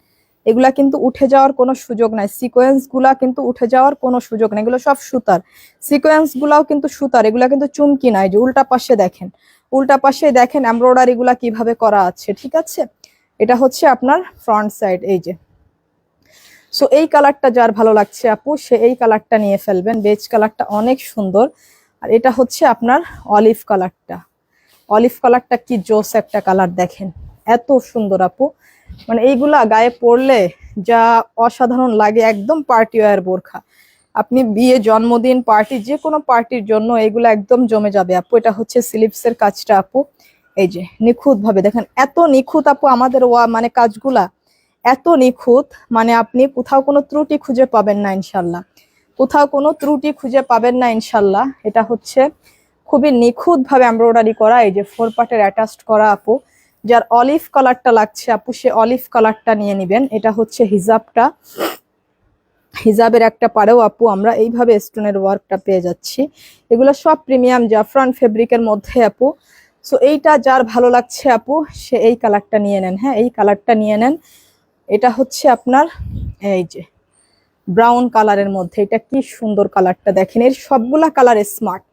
এগুলা কিন্তু উঠে যাওয়ার কোনো সুযোগ নাই। সিকোয়েন্স গুলা কিন্তু উঠে যাওয়ার কোনো সুযোগ নাই, এগুলো সব সুতার। সিকোয়েন্স গুলাও কিন্তু সুতার, এগুলা কিন্তু চুমকি নাই। যে উল্টা পাশে দেখেন, উল্টা পাশে দেখেন এমব্রয়ডারি গুলা কিভাবে করা আছে, ঠিক আছে। এটা হচ্ছে আপনার ফ্রন্ট সাইড, এই যে। সো এই কালারটা যার ভালো লাগছে আপু সে এই কালারটা নিয়ে ফেলবেন, বেজ কালারটা অনেক সুন্দর। আর এটা হচ্ছে আপনার অলিভ কালারটা, অলিভ কালারটা কি জোস একটা কালার দেখেন, এত সুন্দর আপু। মানে এইগুলা গায়ে পরলে যা অসাধারণ লাগে, একদম পার্টি ওয়্যার বোরখা। আপনি বিয়ে, জন্মদিন, পার্টি, যে কোনো পার্টির জন্য এগুলো একদম জমে যাবে আপু। এটা হচ্ছে স্লিভসের কাজটা আপু, এই যে নিখুঁত ভাবে দেখেন, এত নিখুঁত আপু আমাদের মানে কাজগুলা এত নিখুঁত, মানে আপনি কোথাও কোনো ত্রুটি খুঁজে পাবেন না ইনশাল্লাহ, কোথাও কোনো ত্রুটি খুঁজে পাবেন না ইনশাল্লাহ। এটা হচ্ছে খুবই নিখুঁত ভাবে এমব্রয়ডারি করা, এই যে 4 পার্টের অ্যাটাচড করা আপু। যার অলিভ কালারটা লাগছে আপু সে অলিভ কালারটা নিয়ে নিবেন। এটা হচ্ছে হিজাবটা, হিজাবের একটা পারেও আপু আমরা এইভাবে স্টোনের ওয়ার্কটা পেয়ে যাচ্ছি। এগুলো সব প্রিমিয়াম জাফরান ফেব্রিকের মধ্যে আপু। সো এইটা যার ভালো লাগছে আপু সে এই কালারটা নিয়ে নেন। হ্যাঁ, এই কালারটা নিয়ে নেন। এটা হচ্ছে আপনার এই যে ব্রাউন কালারের মধ্যে, এটা কি সুন্দর কালারটা দেখেন। এর সবগুলা কালার স্মার্ট,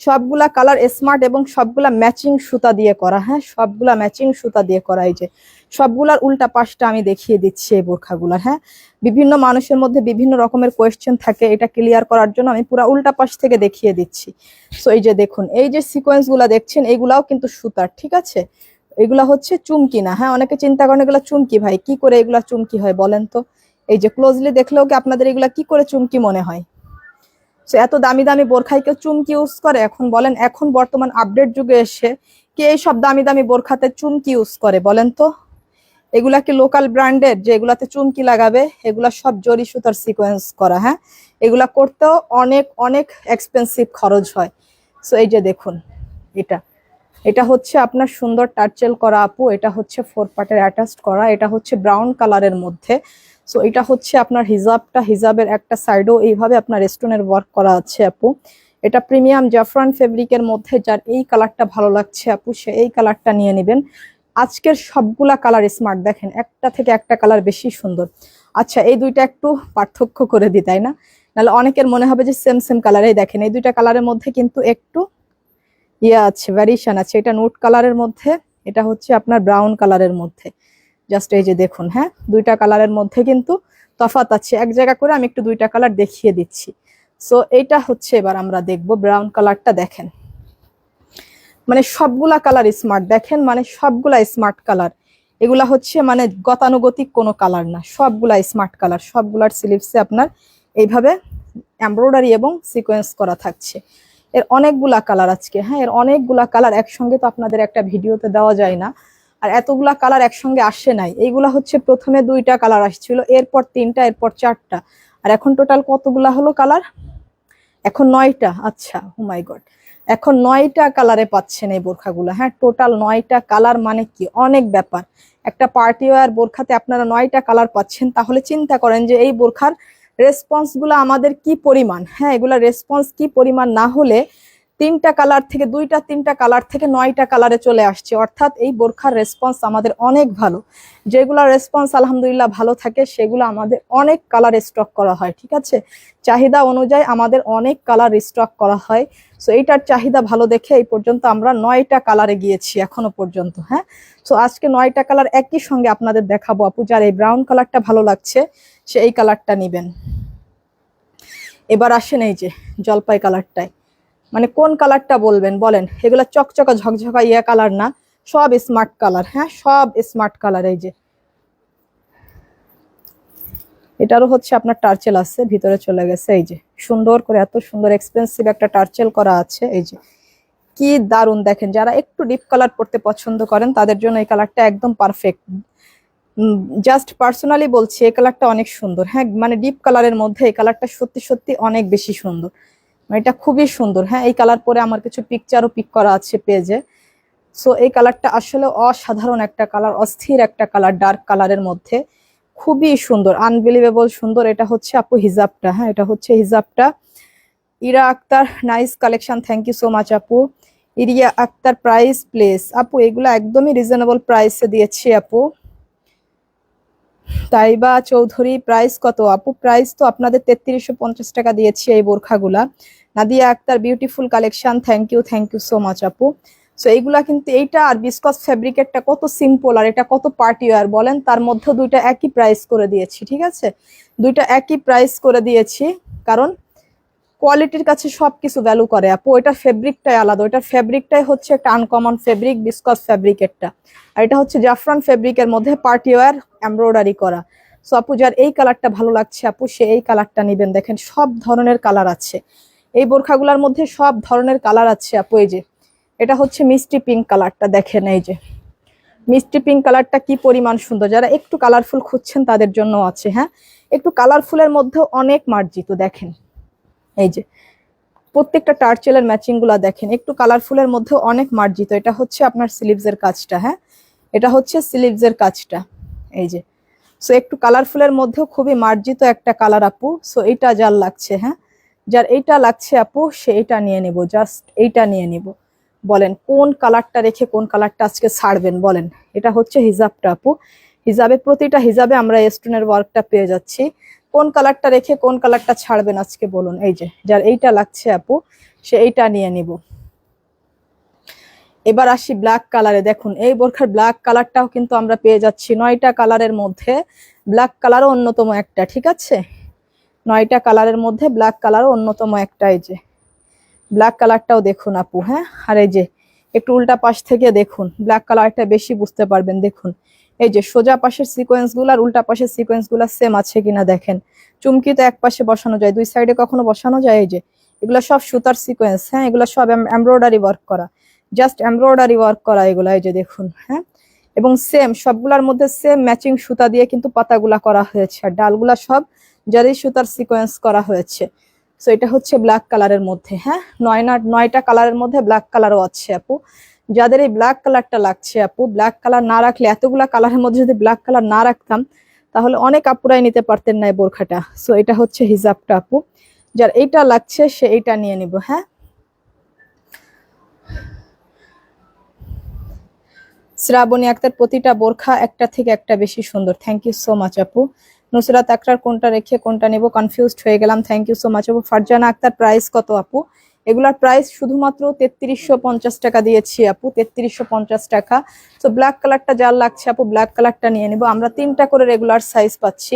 সবগুলা কালার স্মার্ট এবং সবগুলা ম্যাচিং সুতা দিয়ে করা। হ্যাঁ, সবগুলা ম্যাচিং সুতা দিয়ে করা। এই যে সবগুলার উল্টা পাশটা আমি দেখিয়ে দিচ্ছি এই বোরখাগুলার। হ্যাঁ, বিভিন্ন মানুষের মধ্যে বিভিন্ন রকমের কোয়েশ্চেন থাকে, এটা ক্লিয়ার করার জন্য আমি পুরো উল্টা পাশ থেকে দেখিয়ে দিচ্ছি। সো এই যে দেখুন, এই যে সিকোয়েন্স গুলা দেখছেন এগুলাও কিন্তু সুতার, ঠিক আছে। এগুলা হচ্ছে চুমকি না। হ্যাঁ, অনেকে চিন্তা করেন এগুলা চুমকি, ভাই কি করে এগুলা চুমকি হয় বলেন তো। এই যে ক্লোজলি দেখলেও কি আপনাদের এগুলা কি করে চুমকি মনে হয়? এত দামি দামি বোরখায় কেউ চুমকি ইউজ করে? এখন বলেন, এখন বর্তমান আপডেট যুগে এসে কে এই সব দামি দামি বোরখাতে চুমকি ইউজ করে বলেন তো? এগুলা কি লোকাল ব্র্যান্ডের যে এগুলাতে চুমকি লাগাবে? এগুলা সব জরি সুতার সিকোয়েন্স করা। হ্যাঁ, এগুলা করতেও অনেক অনেক এক্সপেন্সিভ খরচ হয়। সো এই যে দেখুন, এটা এটা হচ্ছে আপনার সুন্দর টার্চেল করা আপু। এটা হচ্ছে 4 পার্টের অ্যাটাচড করা। এটা হচ্ছে ব্রাউন কালারের মধ্যে। সো এটা হচ্ছে আপনার হিজাবটা, হিজাবের একটা সাইডও এইভাবে আপনার স্টোনের ওয়ার্ক করা আছে আপু। এটা প্রিমিয়াম জাফরান ফেব্রিকের মধ্যে যার এই কালারটা ভালো লাগছে আপু সে এই কালারটা নিয়ে নেবেন। আজকের সবগুলা কালার স্মার্ট, দেখেন একটা থেকে একটা কালার বেশি সুন্দর। আচ্ছা, এই দুইটা একটু পার্থক্য করে দিই, তাই না? নাহলে অনেকের মনে হবে যে সেম সেম কালারেই। দেখেন এই দুইটা কালারের মধ্যে কিন্তু একটু আছে, ভ্যারিয়েশন আছে। এটা নোট কালারের মধ্যে, এটা হচ্ছে আপনার ব্রাউন কালারের মধ্যে। জাস্ট এই যে দেখুন, হ্যাঁ দুইটা কালারের মধ্যে কিন্তু তফাৎ আছে। এক জায়গা করে আমি একটু দুইটা কালার দেখিয়ে দিচ্ছি। সো এইটা হচ্ছে এবার আমরা দেখবো ব্রাউন কালারটা। দেখেন মানে সবগুলা কালার স্মার্ট, দেখেন মানে সবগুলা স্মার্ট কালার। এগুলা হচ্ছে মানে গতানুগতিক কোনো কালার না, সবগুলা স্মার্ট কালার। সবগুলার স্লিভসে আপনার এইভাবে এমব্রয়ডারি এবং সিকোয়েন্স করা থাকছে। এর অনেকগুলা কালার আজকে, হ্যাঁ এর অনেকগুলা কালার একসঙ্গে তো আপনাদের একটা ভিডিওতে দেওয়া যায় না। আর এতগুলা কালার একসঙ্গে আসে নাই। এইগুলা হচ্ছে প্রথমে 2টা কালার আসছিল, এরপর 3টা, এরপর 4টা, আর এখন টোটাল কতগুলা হলো কালার? এখন 9টা। আচ্ছা, ও মাই গড, এখন 9টা কালারে পাচ্ছেন এই বোরখাগুলো। হ্যাঁ, টোটাল 9টা কালার মানে কি অনেক ব্যাপার। একটা পার্টি ওয়্যার বোরখাতে আপনারা 9টা কালার পাচ্ছেন, তাহলে চিন্তা করেন যে এই বোরখার রেসপন্স গুলো আমাদের কি পরিমাণ। হ্যাঁ, এগুলা রেসপন্স কি পরিমাণ না হলে 3টা কালার থেকে 2টা 3টা কালার থেকে 9টা কালারে চলে আসছে। অর্থাৎ এই বোরখার রেসপন্স আমাদের অনেক ভালো। যেগুলা রেসপন্স আলহামদুলিল্লাহ ভালো থাকে সেগুলো আমাদের অনেক কালার স্টক করা হয়, ঠিক আছে। চাহিদা অনুযায়ী আমাদের অনেক কালার স্টক করা হয়। সো এইটার চাহিদা ভালো দেখে এই পর্যন্ত আমরা 9টা কালারে গিয়েছি এখনো পর্যন্ত। হ্যাঁ, সো আজকে 9টা কালার একই সঙ্গে আপনাদের দেখাবো আপু। যার এই ব্রাউন কালারটা ভালো লাগছে সে এই কালারটা নিবেন। এবার আসেন এই যে জলপাই কালারটায়, মানে কোন কালারটা বলবেন বলেন? এগুলা চকচকা ঝকঝকা ইয়া কালার না, সব স্মার্ট কালার। হ্যাঁ, সব স্মার্ট কালার। এই যে এটারও হচ্ছে আপনার টার্চেল আছে, ভিতরে চলে গেছে। এই যে সুন্দর করে এত সুন্দর এক্সপেন্সিভ একটা টার্চেল করা আছে। এই যে কি দারুন দেখেন। যারা একটু ডিপ কালার পড়তে পছন্দ করেন তাদের জন্য এই কালারটা একদম পারফেক্ট। জাস্ট পার্সোনালি বলছি এই কালারটা অনেক সুন্দর। হ্যাঁ, মানে ডিপ কালারের মধ্যে এই কালারটা সত্যি সত্যি অনেক বেশি সুন্দর। এটা খুবই সুন্দর। হ্যাঁ, এই কালার পরে আমার কিছু পিকচারও পিক করা আছে পেজে। সো এই কালারটা আসলে অসাধারণ একটা কালার, অস্থির একটা কালার, ডার্ক কালারের মধ্যে খুবই সুন্দর, আনবিলিভেবল সুন্দর। এটা হচ্ছে আপু হিজাবটা। হ্যাঁ, এটা হচ্ছে হিজাবটা। Ira Akter, nice collection, thank you so much আপু। ইরিয়া আক্তার, প্রাইস প্লেস আপু এগুলো একদমই রিজনেবল প্রাইসে দিয়েছি আপু। তাইবা চৌধুরী, প্রাইস কত আপু? প্রাইস তো আপনাদের 3350 টাকা দিয়েছি এই বোরখাগুলা। Nadia Akter, beautiful collection, thank you so much আপু। সো এইগুলা কিন্তু এইটা আর বিসকস ফ্যাব্রিকেরটা কত সিম্পল আর এটা কত পার্টি ওয়্যার বলেন, তার মধ্যে দুইটা একই প্রাইস করে দিয়েছি, ঠিক আছে। দুইটা একই প্রাইস করে দিয়েছি কারণ কোয়ালিটির কাছে সবকিছু ভ্যালু করে আপু। ওইটা ফেব্রিকটাই আলাদা, ওইটা ফেব্রিকটাই হচ্ছে একটা আনকমন ফেব্রিক, বিসকস ফেব্রিকেরটা। আর এটা হচ্ছে জাফরান ফেব্রিকের মধ্যে পার্টি ওয়্যার এমব্রয়ডারি করা। সো আপু যার এই কালারটা ভালো লাগছে আপু সে এই কালারটা নিবেন। দেখেন সব ধরনের কালার আছে এই বোরখাগুলোর মধ্যে, সব ধরনের কালার আছে আপু। এই যে এটা হচ্ছে মিষ্টি পিঙ্ক কালারটা, দেখেন এই যে মিষ্টি পিঙ্ক কালারটা কি পরিমাণ সুন্দর। যারা একটু কালারফুল খুঁজছেন তাদের জন্য আছে। হ্যাঁ, একটু কালারফুলের মধ্যেও অনেক মার্জিত। দেখেন এই যে প্রত্যেকটা টার্চেলের ম্যাচিং গুলা দেখেন, একটু কালারফুলের মধ্যে অনেক মার্জিত। এটা হচ্ছে আপনার স্লিভস এর কাজটা। হ্যাঁ, এটা হচ্ছে স্লিভস এর কাজটা, এই যে। সো একটু কালারফুলের মধ্যেও খুবই মার্জিত একটা কালার আপু। সো এইটা যার লাগছে, হ্যাঁ যার এইটা লাগছে আপু সে এইটা নিয়ে নিব, জাস্ট এইটা নিয়ে নিব। বলেন কোন কালারটা রেখে কোন কালারটা আজকে ছাড়বেন বলেন। এটা হচ্ছে হিজাবটা আপু, হিজাবে প্রতিটা হিজাবে আমরা স্টোনের ওয়ার্কটা পেয়ে যাচ্ছি। কোন কালারটা রেখে কোন কালারটা ছাড়বেন আজকে বলুন। এই যে যার এইটা লাগছে আপু সে এইটা নিয়ে নিব। এবার আসি ব্ল্যাক কালারে, দেখুন এই বোরখার ব্ল্যাক কালারটাও কিন্তু আমরা পেয়ে যাচ্ছি 9টা কালারের মধ্যে। ব্ল্যাক কালারও অন্যতম একটা, ঠিক আছে, 9টা কালারের মধ্যে ব্ল্যাক কালারও অন্যতম একটা। এই যে ব্ল্যাক কালারটাও দেখুন আপু, হ্যাঁ। আর এই যে একটু উল্টা পাশ থেকে দেখুন, ব্ল্যাক কালারটা বেশি বুঝতে পারবেন। দেখুন এই যে সোজা পাশের সিকোয়েন্স গুলো আর উল্টা পাশের সিকোয়েন্স গুলো সেম আছে কিনা দেখেন। চুমকি তো এক পাশে বসানো যায়, দুই সাইডে কখনো বসানো যায়। এই যে এগুলো সব সুতার সিকোয়েন্স, হ্যাঁ এগুলো সব এমব্রয়ডারি ওয়ার্ক করা, জাস্ট এমব্রয়ডারি ওয়ার্ক করা এগুলো। এই যে দেখুন, হ্যাঁ এবং সেম সবগুলার মধ্যে সেম ম্যাচিং সুতা দিয়ে কিন্তু পাতাগুলা করা হয়েছে, আর ডালগুলা সব জারি সুতার সিকোয়েন্স করা হয়েছে। সো এটা হচ্ছে ব্ল্যাক কালারের মধ্যে, হ্যাঁ 9টা কালারের মধ্যে ব্ল্যাক কালারও আছে আপু। যাদের এই ব্ল্যাক কালারটা লাগছে আপু, ব্ল্যাক কালার না রাখলে, এতগুলা কালারের মধ্যে যদি ব্ল্যাক কালার না রাখতাম তাহলে অনেক আপুরাই নিতে পারতেন না এই বোরখাটা। সো এটা হচ্ছে হিজাবটা আপু, যার এইটা লাগছে সে এইটা নিয়ে নিব। হ্যাঁ শ্রাবণী আক্তার, প্রতিটা বোরখা একটা থেকে একটা বেশি সুন্দর। থ্যাংক ইউ সো মাচ আপু। নুসরাত আক্তার, কোনটা রেখে কোনটা নেব কনফিউজড হয়ে গেলাম। থ্যাংক ইউ সো মাচ আপু। ফারজানা আক্তার, প্রাইস কত আপু? এগুলার প্রাইস শুধুমাত্র 3350 টাকা দিয়েছি আপু, 3350 টাকা। তো ব্ল্যাক কালারটা যার লাগছে আপু ব্ল্যাক কালারটা নিয়ে নিব। আমরা 3টা করে রেগুলার সাইজ পাচ্ছি,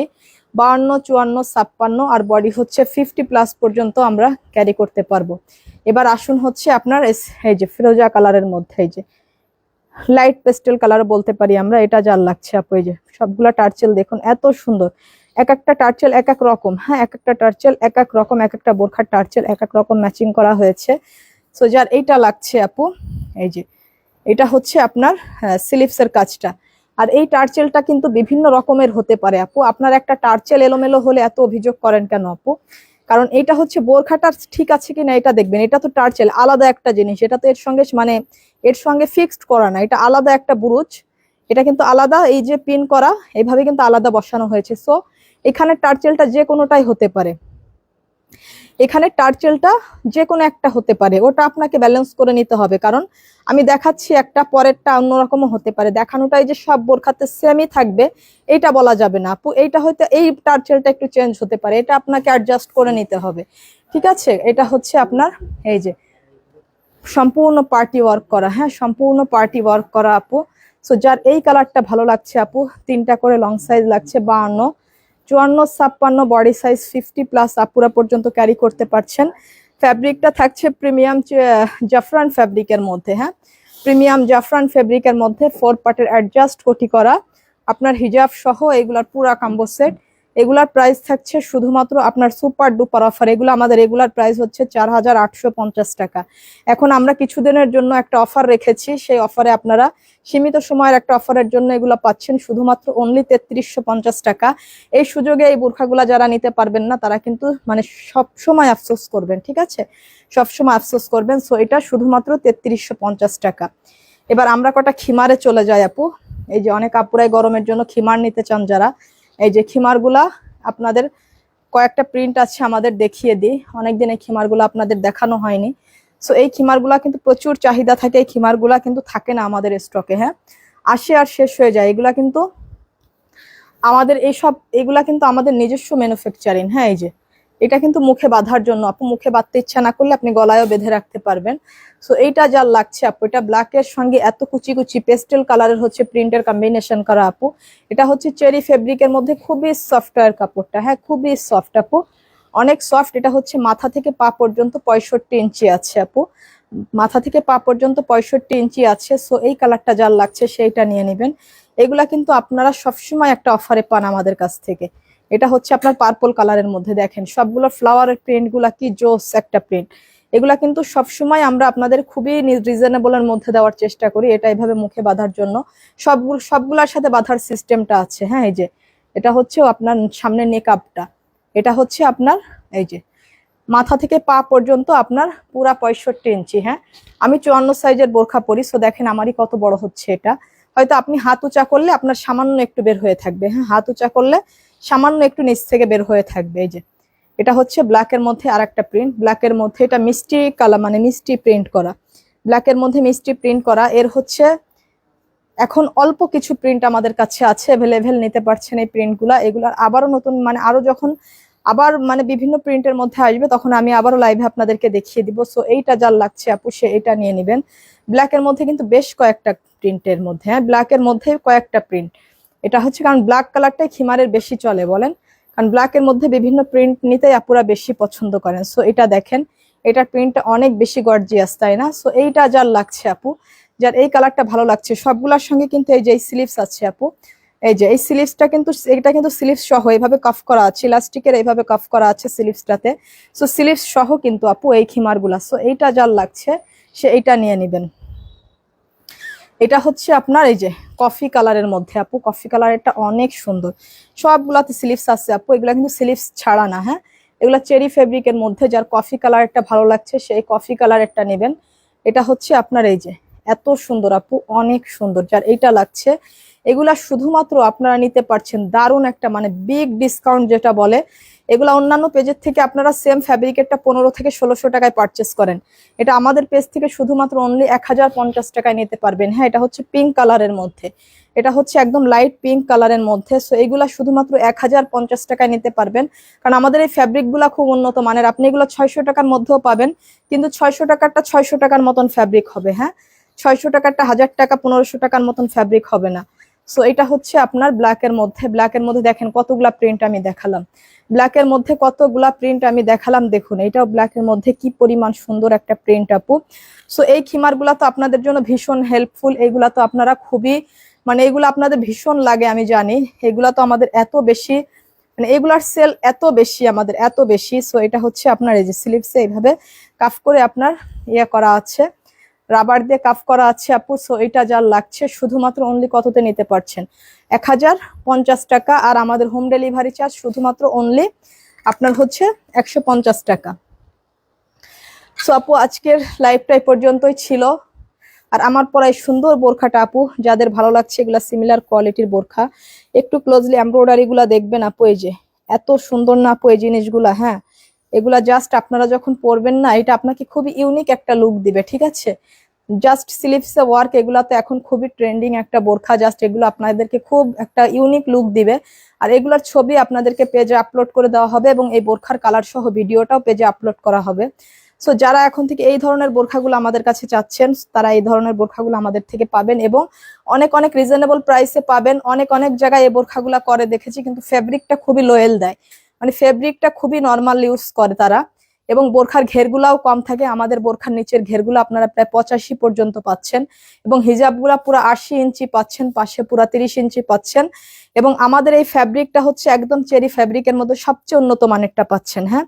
52, 54, 56, আর বডি হচ্ছে 50+ পর্যন্ত আমরা ক্যারি করতে পারবো। এবার আসুন হচ্ছে আপনার এই যে ফিরোজা কালারের মধ্যে, এই যে লাইট পেস্টেল কালার বলতে পারি আমরা, এটা যার লাগছে আপু। এই যে সবগুলা টার্চেল দেখুন এত সুন্দর, এক একটা টার্চেল এক এক রকম, হ্যাঁ এক একটা টার্চেল এক এক রকম, এক একটা বোরখার টার্চেল এক এক রকম ম্যাচিং করা হয়েছে। সো যার এইটা লাগছে আপু, এই যে এটা হচ্ছে আপনার স্লিভস এর কাজটা। আর এই টার্চেলটা কিন্তু বিভিন্ন রকমের হতে পারে আপু। আপনার একটা টার্চেল এলোমেলো হলে এত অভিযোগ করেন কেন আপু? কারণ এটা হচ্ছে বোরখাটা ঠিক আছে কিনা এটা দেখবেন। এটা তো টার্চেল আলাদা একটা জিনিস, এটা তো এর সঙ্গে মানে এর সঙ্গে ফিক্সড করা না, এটা আলাদা একটা বুরুজ, এটা কিন্তু আলাদা, এই যে পিন করা এইভাবে কিন্তু আলাদা বসানো হয়েছে। সো এখানে টার্চেলটা যে কোনোটাই হতে পারে, এখানে টার্চেলটা যে কোনো একটা হতে পারে, ওটা আপনাকে ব্যালেন্স করে নিতে হবে। কারণ আমি দেখাচ্ছি একটা, পরেরটা অন্যরকমও হতে পারে। দেখানোটাই যে সব বোরখাতে সেমই থাকবে এটা বলা যাবে না আপু। এইটা হয়তো এই টার্চেলটা একটু চেঞ্জ হতে পারে, এটা আপনাকে অ্যাডজাস্ট করে নিতে হবে, ঠিক আছে। এটা হচ্ছে আপনার এই যে সম্পূর্ণ পার্টি ওয়ার্ক করা, হ্যাঁ সম্পূর্ণ পার্টি ওয়ার্ক করা আপু। সো যার এই কালারটা ভালো লাগছে আপু, 3টা করে লং সাইজ লাগছে, 52, 54, 56, বডি সাইজ 50+ আপুরা পর্যন্ত ক্যারি করতে পারছেন। ফ্যাব্রিকটা থাকছে প্রিমিয়াম জাফরান ফ্যাব্রিকের মধ্যে, হ্যাঁ প্রিমিয়াম জাফরান ফ্যাব্রিকের মধ্যে 4 পার্টের অ্যাডজাস্ট কোটি করা আপনার হিজাব সহ এগুলার পুরা কম্বো সেট। এগুলার প্রাইস থাকছে শুধুমাত্র আপনার সুপার ডুপার অফার। এগুলো আমাদের রেগুলার প্রাইস হচ্ছে 4850 টাকা। এখন আমরা কিছুদিনের জন্য একটা অফার রেখেছি, সেই অফারে আপনারা সীমিত সময়ের একটা অফারের জন্য এগুলো পাচ্ছেন শুধুমাত্র অনলি 3350 টাকা। এই সুযোগে এই বোরখাগুলা যারা নিতে পারবেন না তারা কিন্তু মানে সব সময় আফসোস করবেন, ঠিক আছে, সব সময় আফসোস করবেন। সো এটা শুধুমাত্র 3350 টাকা। এবার আমরা কটা খিমারে চলে যাই আপু। এই যে অনেক আপুরাই গরমের জন্য খিমার নিতে চান যারা, এই যে খিমারগুলা আপনাদের কয়েকটা প্রিন্ট আছে আমাদের, দেখিয়ে দিই। অনেকদিন এই খিমারগুলো আপনাদের দেখানো হয়নি। সো এই খিমারগুলা কিন্তু প্রচুর চাহিদা থাকে, এই খিমারগুলা কিন্তু থাকে না আমাদের স্টকে, হ্যাঁ আসে আর শেষ হয়ে যায়। এগুলা কিন্তু আমাদের এগুলা কিন্তু আমাদের নিজস্ব ম্যানুফ্যাকচারিং, হ্যাঁ এই যে এটা কিন্তু মুখে বাঁধার জন্য আপু, মুখে বাঁধতে ইচ্ছা না করলে আপনি গলায়ও বেঁধে রাখতে পারবেন। সো এইটা যার লাগছে আপু, এটা ব্ল্যাকের সঙ্গে এত কুচি কুচি পেস্টেল কালারের হচ্ছে প্রিন্টের কম্বিনেশন করা আপু। এটা হচ্ছে চেরি ফেব্রিকের মধ্যে, খুবই সফটওয়্যার কাপড়টা, হ্যাঁ খুবই সফট আপু, অনেক সফট। এটা হচ্ছে মাথা থেকে পা পর্যন্ত 65 ইঞ্চি আছে আপু, মাথা থেকে পা পর্যন্ত 65 ইঞ্চি আছে। সো এই কালারটা যার লাগছে সেইটা নিয়ে নেবেন। এগুলা কিন্তু আপনারা সবসময় একটা অফারে পান আমাদের কাছ থেকে। এটা হচ্ছে আপনার পার্পল কালারের মধ্যে, দেখেন সবগুলো ফ্লাওয়ারের প্রিন্ট গুলা কি জোস একটা প্রিন্ট। এগুলা কিন্তু সবসময় আমরা আপনাদের খুবই রিজনেবলের মধ্যে দেওয়ার চেষ্টা করি, এটা এইভাবে মুখে বাঁধার জন্য। সবগুলার সাথে বাঁধার সিস্টেমটা আছে, হ্যাঁ এই যে এটা হচ্ছে আপনার সামনে নেকআপটা, এটা হচ্ছে আপনার এই যে মাথা থেকে পা পর্যন্ত আপনার পুরা 65 ইঞ্চি। হ্যাঁ আমি 54 সাইজের বোরখা পরি, সো দেখেন আমারই কত বড় হচ্ছে এটা। হয়তো আপনি হাত উঁচা করলে আপনার সামান্য একটু বের হয়ে থাকবে, হ্যাঁ, হাত উঁচা করলে সামান্য একটু নিচ থেকে বের হয়ে থাকবে। এই যে এটা হচ্ছে ব্ল্যাকের মধ্যে আর একটা প্রিন্ট, ব্ল্যাকের মধ্যে এটা মিষ্টি কালার, মানে মিষ্টি প্রিন্ট করা, ব্ল্যাকের মধ্যে মিষ্টি প্রিন্ট করা। এর হচ্ছে এখন অল্প কিছু প্রিন্ট আমাদের কাছে আছে, অ্যাভেলেবেল, নিতে পারছেন এই প্রিন্টগুলা। এগুলার আবারও নতুন, মানে আরো যখন আবার মানে বিভিন্ন প্রিন্টের মধ্যে আসবে তখন আমি আবারও লাইভে আপনাদেরকে দেখিয়ে দিব। সো এইটা যার লাগছে আপু সে এটা নিয়ে নেবেন। ব্ল্যাকের মধ্যে কিন্তু বেশ কয়েকটা প্রিন্টের মধ্যে, হ্যাঁ, ব্ল্যাকের মধ্যে কয়েকটা প্রিন্ট। এটা হচ্ছে কারণ ব্ল্যাক কালারটাই খিমারের বেশি চলে বলেন, কারণ ব্ল্যাকের মধ্যে বিভিন্ন প্রিন্ট নিতেই আপুরা বেশি পছন্দ করেন। সো এটা দেখেন, এটার প্রিন্টটা অনেক বেশি গর্জিয়াস, তাই না? সো এইটা যার লাগছে আপু, যার এই কালারটা ভালো লাগছে, সবগুলোর সঙ্গে কিন্তু এই যে স্লিভস আছে আপু, এই যে এই স্লিভসটা কিন্তু, এটা কিন্তু স্লিভস সহ এইভাবে কাফ করা আছে, ইলাস্টিকের এইভাবে কাফ করা আছে স্লিভসটাতে। সো স্লিভস সহ কিন্তু আপু এই খিমারগুলা। সো এইটা যার লাগছে সে এইটা নিয়ে নেবেন। এটা হচ্ছে আপনার এই যে কফি কালারের মধ্যে আপু, কফি কালারেরটা অনেক সুন্দর, সবগুলাতে স্লিভস আছে আপু, এগুলা কিন্তু স্লিভস ছাড়া না, হ্যাঁ, এগুলা চেরি ফেব্রিকের মধ্যে। যার কফি কালারটা ভালো লাগছে সেই কফি কালারেরটা নেবেন। এটা হচ্ছে আপনার এই যে এত সুন্দর আপু, অনেক সুন্দর, যার এইটা লাগছে এগুলা শুধুমাত্র আপনারা নিতে পারছেন দারুণ একটা, মানে বিগ ডিসকাউন্ট যেটা বলে। এগুলা অন্যান্য পেজের থেকে আপনারা সেম ফ্যাব্রিকেরটা 15 থেকে 1600 টাকায় পারচেস করেন, এটা আমাদের পেজ থেকে শুধুমাত্র অনলি 1050 টাকায় নিতে পারবেন। হ্যাঁ, এটা হচ্ছে পিঙ্ক কালারের মধ্যে, এটা হচ্ছে একদম লাইট পিঙ্ক কালারের মধ্যে। সো এইগুলা শুধুমাত্র 1050 টাকায় নিতে পারবেন, কারণ আমাদের এই ফ্যাব্রিকগুলা খুব উন্নত মানের। আপনি এগুলো 600 টাকার মধ্যেও পাবেন, কিন্তু 600 টাকারটা 600 টাকার মতন ফ্যাব্রিক হবে, হ্যাঁ, 600 টাকারটা 1000 টাকা 1500 টাকার মতন ফ্যাব্রিক হবে না। সো এটা হচ্ছে আপনার ব্ল্যাকের মধ্যে, ব্ল্যাকের মধ্যে দেখেন কতগুলা প্রিন্ট আমি দেখালাম, ব্ল্যাকের মধ্যে কতগুলা প্রিন্ট আমি দেখালাম, দেখুন এটাও ব্ল্যাকের মধ্যে কি পরিমাণ সুন্দর একটা প্রিন্ট আপু। সো এই খিমারগুলা তো আপনাদের জন্য ভীষণ হেল্পফুল, এগুলা তো আপনারা খুবই, মানে এগুলো আপনাদের ভীষণ লাগে আমি জানি, এগুলা তো আমাদের এত বেশি, মানে এগুলার সেল এত বেশি আমাদের, এত বেশি। সো এটা হচ্ছে আপনার এই যে স্লিভসে এইভাবে কাফ করে আপনার ইয়ে করা আছে, রাবার দিয়ে কাফ করা আছে আপু। সো এটা যার লাগছে শুধুমাত্র অনলি কততে নিতে পারছেন, 1050 টাকা। আর আমাদের হোম ডেলিভারি চার্জ শুধুমাত্র অনলি আপনার হচ্ছে 150 টাকা। সো আপু আজকের লাইভটা এই পর্যন্তই ছিল। আর আমার পরা এই সুন্দর বোরখাটা আপু যাদের ভালো লাগছে, এগুলা সিমিলার কোয়ালিটির বোরখা, একটু ক্লোজলি এমব্রয়ডারি গুলা দেখবেন আপু, এই যে এত সুন্দর না আপু এই জিনিসগুলা, হ্যাঁ, এগুলা জাস্ট আপনারা যখন পরবেন না, এটা আপনাকে খুবই ইউনিক একটা লুক দিবে, ঠিক আছে? জাস্ট স্লিভসে ওয়ার্ক, এগুলা তো এখন খুবই ট্রেন্ডিং একটা বোরখা, জাস্ট এগুলো আপনাদেরকে খুব একটা ইউনিক লুক দিবে। আর এগুলার ছবি আপনাদেরকে পেজে আপলোড করে দেওয়া হবে এবং এই বোরখার কালার সহ ভিডিওটাও পেজে আপলোড করা হবে। সো যারা এখন থেকে এই ধরনের বোরখাগুলো আমাদের কাছে চাচ্ছেন, তারা এই ধরনের বোরখাগুলো আমাদের থেকে পাবেন এবং অনেক অনেক রিজনেবল প্রাইসে পাবেন। অনেক অনেক জায়গায় এই বোরখাগুলো করে দেখেছি, কিন্তু ফেব্রিকটা খুবই লোয়েল দেয়, মানে ফেব্রিকটা খুবই নর্মাল ইউজ করে তারা, এবং বোরখার ঘেরগুলাও কম থাকে। আমাদের বোরখার নিচের ঘেরগুলো আপনারা প্রায় 85 পর্যন্ত পাচ্ছেন, এবং হিজাবগুলা পুরো 80 ইঞ্চি পাচ্ছেন, পাশে পুরো 30 ইঞ্চি পাচ্ছেন। এবং আমাদের এই ফ্যাব্রিকটা হচ্ছে একদম চেরি ফ্যাব্রিকের মধ্যে সবচেয়ে উন্নত মানেরটা পাচ্ছেন, হ্যাঁ,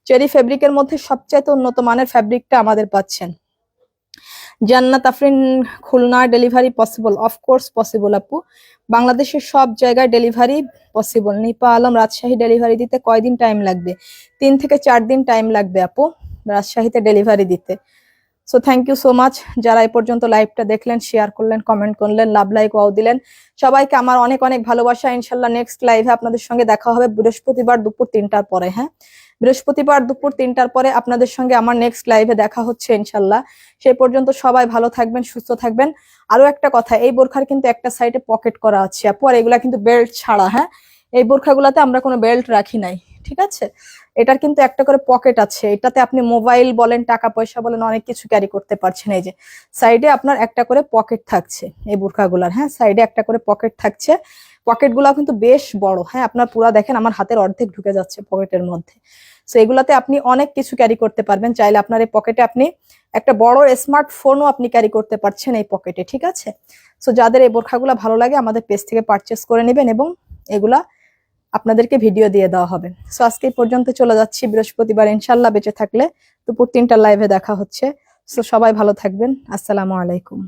চেরি ফেব্রিকের মধ্যে সবচেয়ে উন্নত মানের ফ্যাব্রিকটা আমাদের পাচ্ছেন। Jannat Afrin, Khulna delivery possible? Of course possible আপু, বাংলাদেশের সব জায়গায় delivery possible. Nipa Alam, Rajshahi delivery দিতে কয়দিন টাইম লাগবে? 3 থেকে 4 দিন টাইম লাগবে আপু রাজশাহীতে ডেলিভারি দিতে। So thank you so much যারা এই পর্যন্ত লাইভটা দেখলেন, শেয়ার করলেন, কমেন্ট করলেন, লাভ লাইক ওয়াও দিলেন, সবাইকে আমার অনেক অনেক ভালোবাসা। ইনশাল্লাহ নেক্সট লাইভে আপনাদের সঙ্গে দেখা হবে বৃহস্পতিবার দুপুর 3টার পরে, হ্যাঁ, বৃহস্পতিবার দুপুর 3টার পরে আপনাদের সঙ্গে আমার নেক্সট লাইভে দেখা হচ্ছে ইনশাল্লাহ। সেই পর্যন্ত সবাই ভালো থাকবেন, সুস্থ থাকবেন। আরো একটা কথা, এই বোরখার কিন্তু একটা সাইডে পকেট করা আছে আপু, আর এগুলা কিন্তু বেল্ট ছাড়া, হ্যাঁ, এই বোরখাগুলাতে আমরা কোনো বেল্ট রাখি নাই, ঠিক আছে? এটার কিন্তু একটা করে পকেট আছে, এটাতে আপনি মোবাইল বলেন, টাকা পয়সা বলেন, অনেক কিছু ক্যারি করতে পারছেন। এই যে সাইডে আপনার একটা করে পকেট থাকছে এই বোরখাগুলার, হ্যাঁ, সাইডে একটা করে পকেট থাকছে, পকেটগুলো কিন্তু বেশ বড়, হ্যাঁ, আপনার পুরা দেখেন আমার হাতের অর্ধেক ঢুকে যাচ্ছে পকেটের মধ্যে। সো এগুলাতে আপনি অনেক কিছু ক্যারি করতে পারবেন, চাইলে আপনার এই পকেটে আপনি একটা বড় স্মার্টফোনও আপনি ক্যারি করতে পারছেন এই পকেটে, ঠিক আছে? সো যাদের এই বোরখাগুলো ভালো লাগে আমাদের পেজ থেকে পারচেস করে নেবেন এবং এগুলা আপনাদেরকে ভিডিও দিয়ে দেওয়া হবে। সো আজকে এই পর্যন্ত চলে যাচ্ছি, বৃহস্পতিবার ইনশাল্লাহ বেঁচে থাকলে দুপুর 3টার লাইভে দেখা হচ্ছে। সো সবাই ভালো থাকবেন, আসসালামু আলাইকুম।